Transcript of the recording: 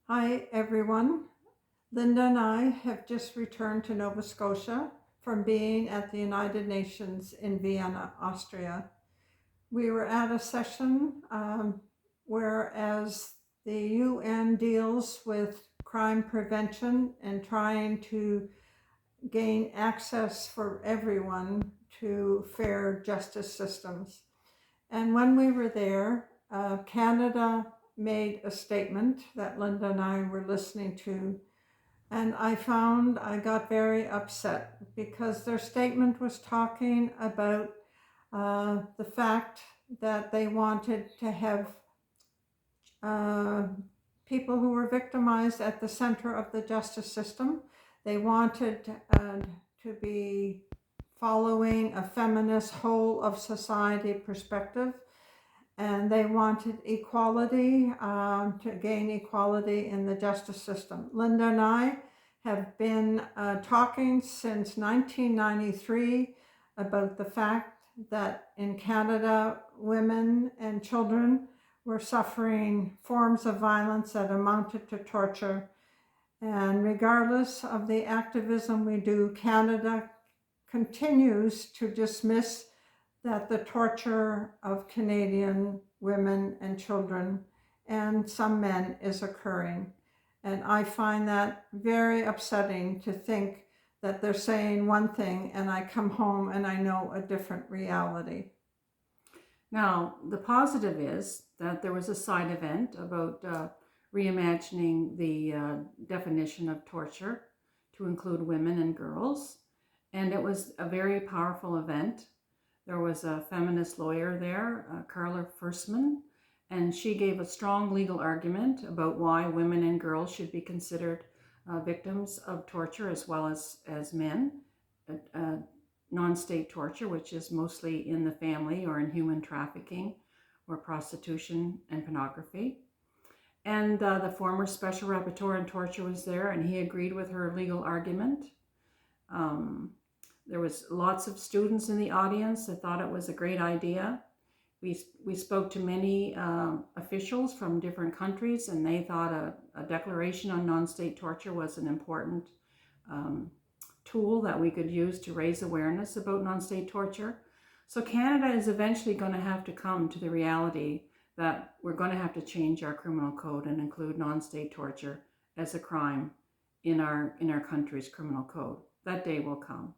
Hi, everyone. Linda and I have just returned to Nova Scotia from being at the United Nations in Vienna, Austria. We were at a session whereas the UN deals with crime prevention and trying to gain access for everyone to fair justice systems. And when we were there, Canada made a statement that Linda and I were listening to, and I got very upset because their statement was talking about the fact that they wanted to have uh, people who were victimized at the center of the justice system. They wanted to be following a feminist whole of society perspective, and they wanted equality, to gain equality in the justice system. Linda and I have been talking since 1993 about the fact that in Canada, women and children were suffering forms of violence that amounted to torture. And regardless of the activism we do, Canada continues to dismiss that the torture of Canadian women and children and some men is occurring. And I find that very upsetting to think that they're saying one thing and I come home and I know a different reality. Now, the positive is that there was a side event about reimagining the definition of torture to include women and girls, and it was a very powerful event. There was a feminist lawyer there, Carla Fursman, and she gave a strong legal argument about why women and girls should be considered victims of torture as well as men. Uh, Non-state torture, which is mostly in the family or in human trafficking or prostitution and pornography. And the former special rapporteur on torture was there, and he agreed with her legal argument. Um, there was lots of students in the audience that thought it was a great idea. We spoke to many officials from different countries, and they thought a declaration on non-state torture was an important um, tool that we could use to raise awareness about non-state torture. So Canada is eventually going to have to come to the reality that we're going to have to change our criminal code and include non-state torture as a crime in our country's criminal code. That day will come.